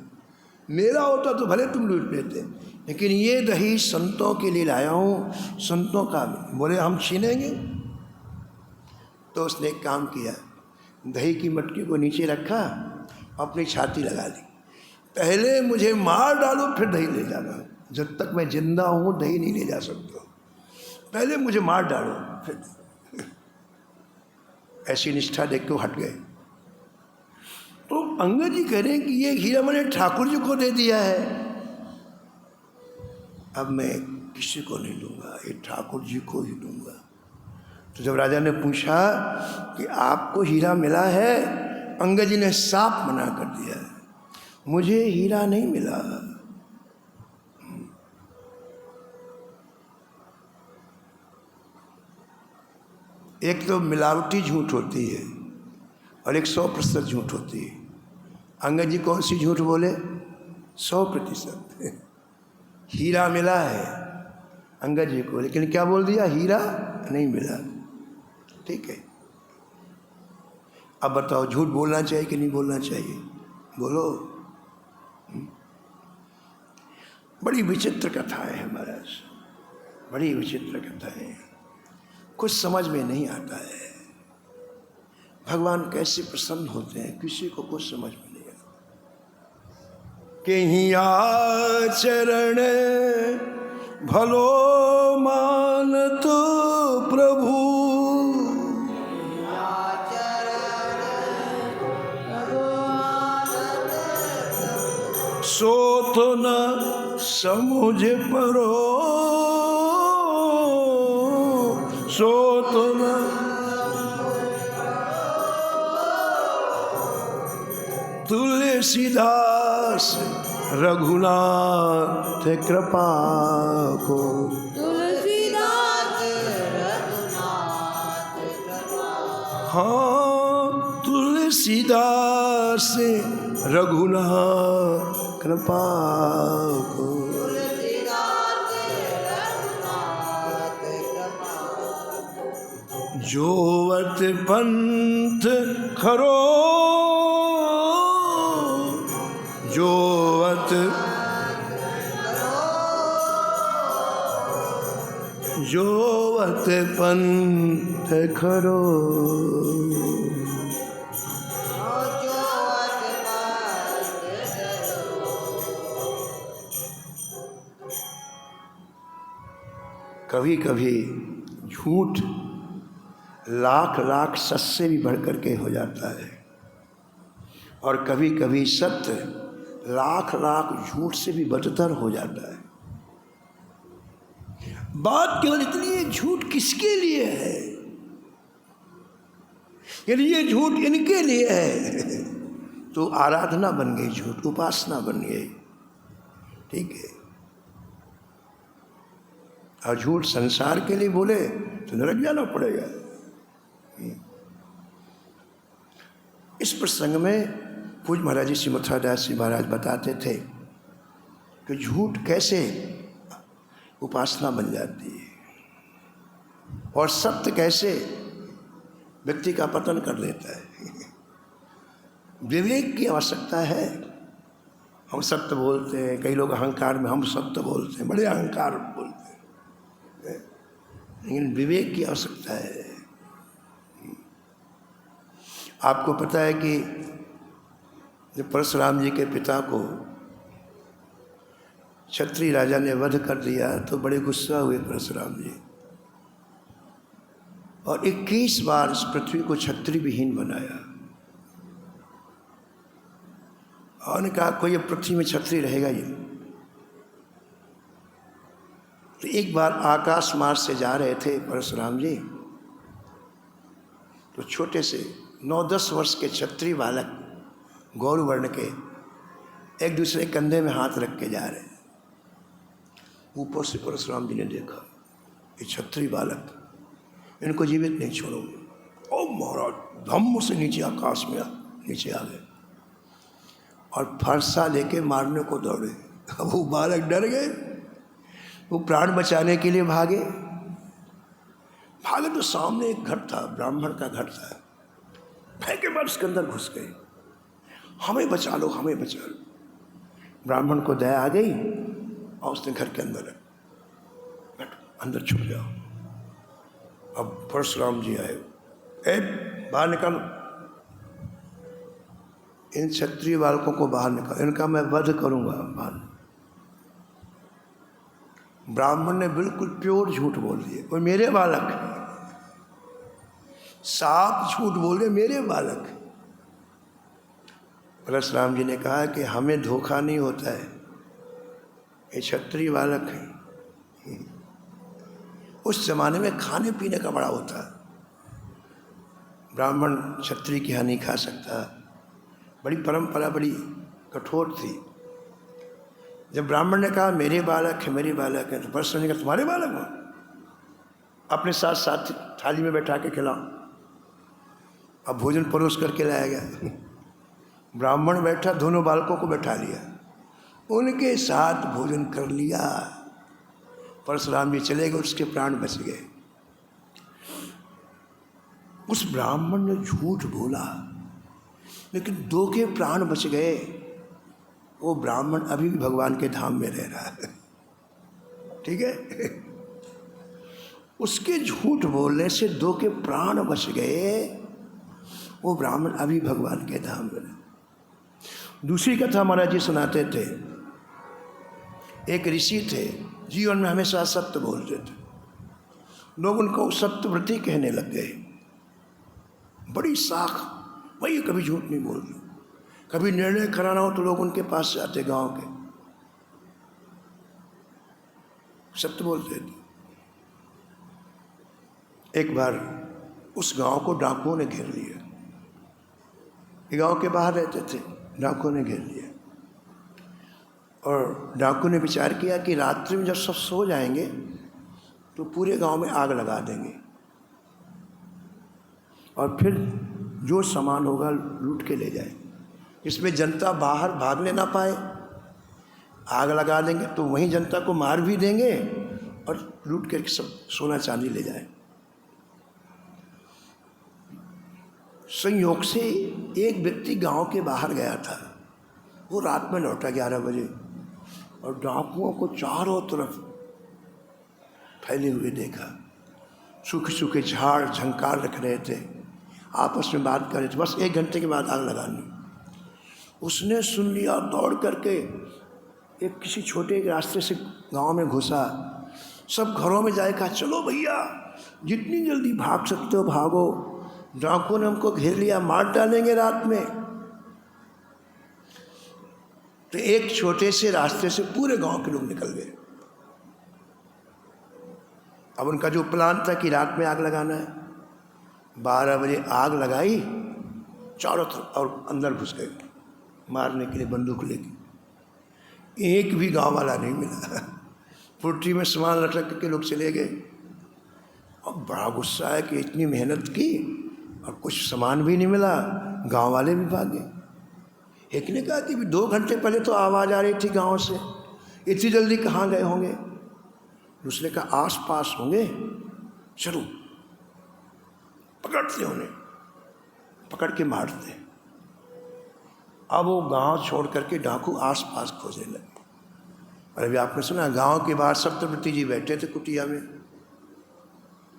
मेरा होता तो भले तुम लूट लेते, लेकिन ये दही संतों के लिए लाया हूँ, संतों का। बोले हम छीनेंगे। तो उसने एक काम किया, दही की मटकी को नीचे रखा, अपनी छाती लगा ली। पहले मुझे मार डालो फिर दही ले जाना, जब तक मैं जिंदा हूँ दही नहीं ले जा सकते। पहले मुझे मार डालो फिर। ऐसी निष्ठा देख के हट गए। तो अंगद जी कह रहे हैं कि ये हीरा मैंने ठाकुर जी को दे दिया है, अब मैं किसी को नहीं दूंगा, ये ठाकुर जी को ही दूंगा। तो जब राजा ने पूछा कि आपको हीरा मिला है, अंगद जी ने साफ मना कर दिया, मुझे हीरा नहीं मिला। एक तो मिलावटी झूठ होती है और एक 100% झूठ होती है। अंगद जी कौन सी झूठ बोले? 100%। हीरा मिला है अंगद जी को, लेकिन क्या बोल दिया? हीरा नहीं मिला। ठीक है, अब बताओ झूठ बोलना चाहिए कि नहीं बोलना चाहिए? बोलो। बड़ी विचित्र कथा है महाराज, बड़ी विचित्र कथा है, कुछ समझ में नहीं आता है। भगवान कैसे प्रसन्न होते हैं किसी को कुछ समझ में नहीं आता। कहीं आचरण भलो मान तो प्रभु, सो तो न समझ परो, सो तो न तुलसीदास रघुनाथ कृपा को, तुलसीदास रघुनाथ कृपा। हाँ तुलसीदास रघुनाथ कृपा को, तुलसीदास रघुनाथ कृपा। जोवत पंथ खरो, जोवत जोवत पंथ खरो, कभी कभी झूठ लाख लाख सच से भी बढ़ करके हो जाता है, और कभी कभी सत्य लाख लाख झूठ से भी बदतर हो जाता है। बात केवल इतनी है, झूठ किसके लिए है? यदि ये झूठ इनके लिए है तो आराधना बन गई झूठ, उपासना बन गई। ठीक है, और झूठ संसार के लिए बोले तो नरक जाना पड़ेगा। इस प्रसंग में पूज्य महाराज जी श्री मथुरादास जी महाराज बताते थे कि झूठ कैसे उपासना बन जाती है और सत्य कैसे व्यक्ति का पतन कर देता है। विवेक की आवश्यकता है। हम सत्य बोलते हैं, कई लोग अहंकार में हम सत्य बोलते हैं, बड़े अहंकार बोलते हैं, लेकिन विवेक की आवश्यकता है। आपको पता है कि जब परशुराम जी के पिता को क्षत्रिय राजा ने वध कर दिया तो बड़े गुस्सा हुए परशुराम जी, और 21 बार इस पृथ्वी को क्षत्रिय विहीन बनाया। और ने कहा कोई अब पृथ्वी में क्षत्रिय रहेगा ही। तो एक बार आकाश मार्ग से जा रहे थे परशुराम जी, तो छोटे से 9-10 वर्ष के क्षत्रिय बालक गौर वर्ण के एक दूसरे कंधे में हाथ रख के जा रहे हैं। ऊपर से परशुराम जी ने देखा, ये क्षत्रिय बालक, इनको जीवित नहीं छोड़ोगे। ओ महाराज धम्म से नीचे आकाश में नीचे आ गए और फरसा लेके मारने को दौड़े। अब वो बालक डर गए, वो प्राण बचाने के लिए भागे तो सामने एक घर था, ब्राह्मण का घर था। फेंके बार उसके अंदर घुस गए, हमें बचा लो, हमें बचा लो। ब्राह्मण को दया आ गई और उसने घर के अंदर अंदर छुप जाओ। अब परशुराम जी आए, ए बाहर निकालो, इन क्षत्रिय बालकों को बाहर निकालो, इनका मैं वध करूंगा। बाहर ब्राह्मण ने बिल्कुल प्योर झूठ बोल दिए, वो मेरे बालक, साफ झूठ बोल रहे, मेरे बालक। परशुराम जी ने कहा कि हमें धोखा नहीं होता है, ये क्षत्रिय बालक है। उस जमाने में खाने पीने का बड़ा होता, ब्राह्मण क्षत्रिय की हानि खा सकता, बड़ी परंपरा बड़ी कठोर थी। जब ब्राह्मण ने कहा मेरे बालक है, मेरे बालक है, तो परशुराम ने कहा तुम्हारे बालक हो, अपने साथ साथ थाली में बैठा के खिलाओ। अब भोजन परोस करके लाया गया, ब्राह्मण बैठा, दोनों बालकों को बैठा लिया, उनके साथ भोजन कर लिया। परशुराम जी चले गए, उसके प्राण बच गए। उस ब्राह्मण ने झूठ बोला लेकिन दो के प्राण बच गए। वो ब्राह्मण अभी भी भगवान के धाम में रह रहा है, ठीक है। उसके झूठ बोलने से दो के प्राण बच गए, वो ब्राह्मण अभी भगवान के धाम में रहे। दूसरी कथा महाराज जी सुनाते थे, एक ऋषि थे, जीवन में हमेशा सत्य बोलते थे, लोग उनको सत्यव्रती कहने लग गए। बड़ी साख, वही कभी झूठ नहीं बोलते, कभी निर्णय कराना हो तो लोग उनके पास जाते, गांव के, सत्य बोलते थे। एक बार उस गांव को डाकुओं ने घेर लिया, ये गांव के बाहर रहते थे, डाकुओं ने घेर लिया और डाकू ने विचार किया कि रात्रि में जब सब सो जाएंगे तो पूरे गांव में आग लगा देंगे और फिर जो सामान होगा लूट के ले जाएंगे, इसमें जनता बाहर भागने ना पाए। आग लगा देंगे तो वहीं जनता को मार भी देंगे और लूट करके सब सोना चांदी ले जाए। संयोग से एक व्यक्ति गांव के बाहर गया था, वो रात में लौटा 11 बजे और डाकुओं को चारों तरफ फैले हुए देखा। सूखे सूखे झाड़ झंकार रख रहे थे, आपस में बात कर रहे थे, बस 1 घंटे के बाद आग लगानी। उसने सुन लिया, दौड़ करके एक किसी छोटे रास्ते से गांव में घुसा, सब घरों में जाए, कहा चलो भैया जितनी जल्दी भाग सकते हो भागो, डाकुओं ने हमको घेर लिया, मार डालेंगे रात में। तो एक छोटे से रास्ते से पूरे गांव के लोग निकल गए। अब उनका जो प्लान था कि रात में आग लगाना है, 12 बजे आग लगाई चारों तरफ और अंदर घुस गए मारने के लिए बंदूक लेके। एक भी गांव वाला नहीं मिला, पुट्टी में सामान रख के लोग चले गए। अब बड़ा गुस्सा है कि इतनी मेहनत की और कुछ सामान भी नहीं मिला, गांव वाले भी भाग गए। एक ने कहा कि 2 घंटे पहले तो आवाज़ आ रही थी गांव से, इतनी जल्दी कहाँ गए होंगे। दूसरे का आस पास होंगे, चलो पकड़ते उन्हें, पकड़ के मारते। अब वो गांव छोड़ करके डाकू आस पास खोजने लगे। और अभी आपने सुना गांव के बाहर सत्यव्रती जी बैठे थे कुटिया में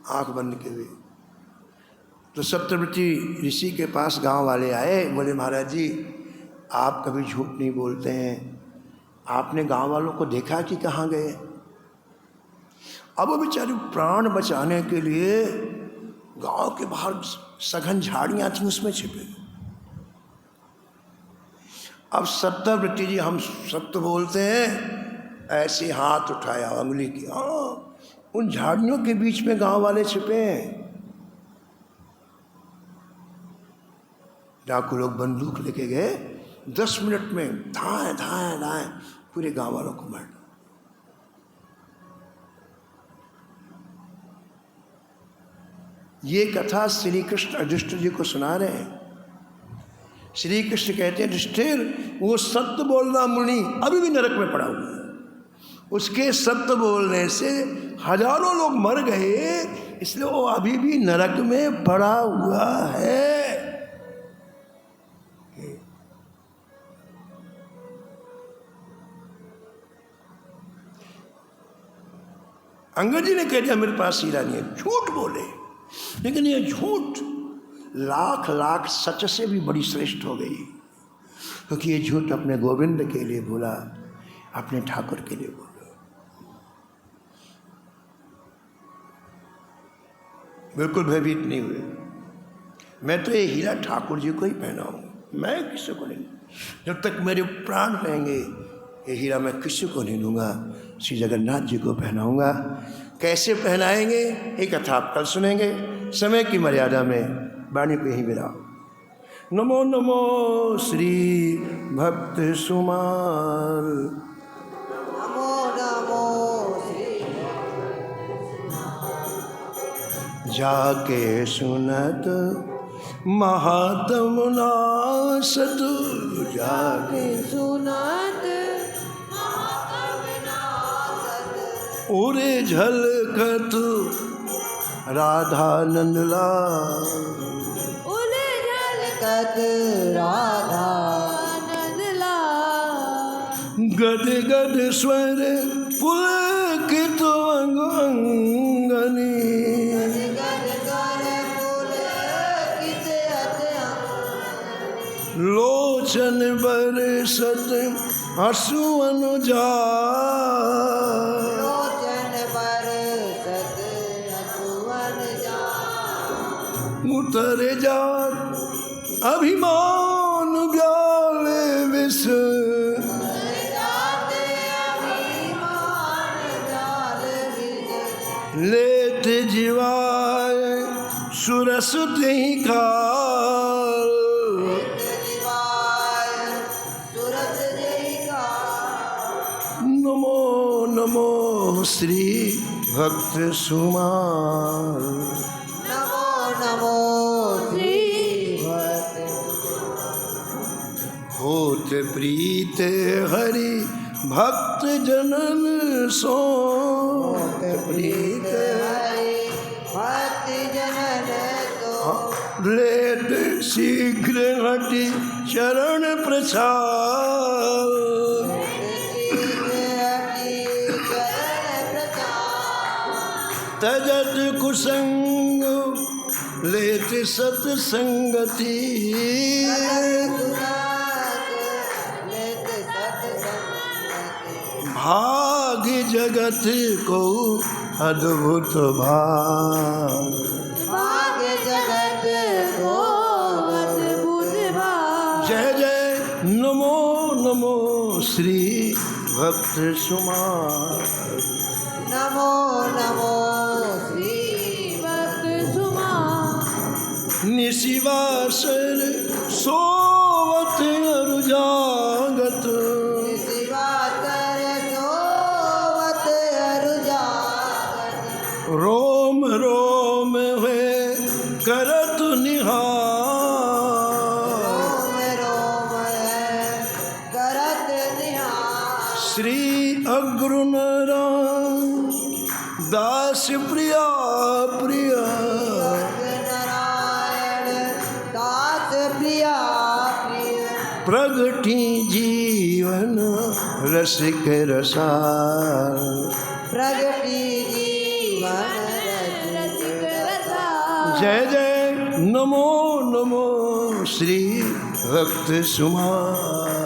आंख बंद के हुए। तो सत्यव्रती ऋषि के पास गांव वाले आए, बोले महाराज जी आप कभी झूठ नहीं बोलते हैं, आपने गांव वालों को देखा कि कहाँ गए। अब वो बेचारे प्राण बचाने के लिए गांव के बाहर सघन झाड़ियाँ थी, उसमें छिपे। अब सत्यव्रती जी हम सत्य बोलते हैं, ऐसे हाथ उठाया उंगली की, हाँ उन झाड़ियों के बीच में गांव वाले छिपे हैं। डाकू लोग बंदूक लेके गए, 10 मिनट में धाएं धाएं धाएं पूरे गांव वालों को मार डाला। ये कथा श्री कृष्ण युधिष्ठिर जी को सुना रहे हैं। श्री कृष्ण कहते हैं युधिष्ठिर, वो सत्य बोलना मुनि अभी भी नरक में पड़ा हुआ है। उसके सत्य बोलने से हजारों लोग मर गए, इसलिए वो अभी भी नरक में पड़ा हुआ है। अंगद जी ने कह दिया मेरे पास हीरा नहीं है, झूठ बोले, लेकिन ये झूठ लाख लाख सच से भी बड़ी श्रेष्ठ हो गई, क्योंकि ये झूठ अपने गोविंद के लिए बोला, अपने ठाकुर के लिए बोला। बिल्कुल भयभीत नहीं हुए। मैं तो ये हीरा ठाकुर जी को ही पहनाऊँ, मैं किसी को नहीं। जब तक मेरे प्राण रहेंगे ये हीरा मैं किसी को नहीं दूंगा, श्री जगन्नाथ जी को पहनाऊंगा। कैसे पहनाएंगे ये कथा आप कल सुनेंगे। समय की मर्यादा में वाणी को यहीं विराम। नमो नमो श्री भक्त सुमाल। नमो नमो श्री जाके सुनत महात्म नासत, जाके सुनत उरे झलकत राधा नंदलाल, उले झलकत राधा नंदलाल। गद गद स्वर पुलकित अंग अंगनी, गद कर पुलकित अंगनी। लोचन बरसत अश्रु अनुजाल, उतर जात अभिमान ब्याले विष, लेत जीवाय सुरस ही काल, नमो नमो श्री भक्त सुमाल। नमो श्री भक्त होत प्रीत हरि भक्त जनन सो, प्रीत हरि भक्त जनन तो। लेत शीघ्र हटि चरण प्रसाद, तजत कुसंग लेत सत्संगति, भाग जगत को अद्भुत भाग, भाग जगत को अद्भुत भाग। जय जय नमो नमो श्री भक्त सुमाल। नमो नमो श्री भक्त सुमाल। निशिवासर सोवत अरु जागत, शिवाकर सोवत अरु जागत। रोम रोम हुए करत निहार, रोम रोम करत निहार। श्री अग्रुणराम दास प्रिया प्रिया, नारायण दास प्रिया प्रिय। प्रगति जीवन रसिक रसाल, प्रगति जीवन रसिक रसाल। जय जय नमो नमो श्री भक्त सुमाल।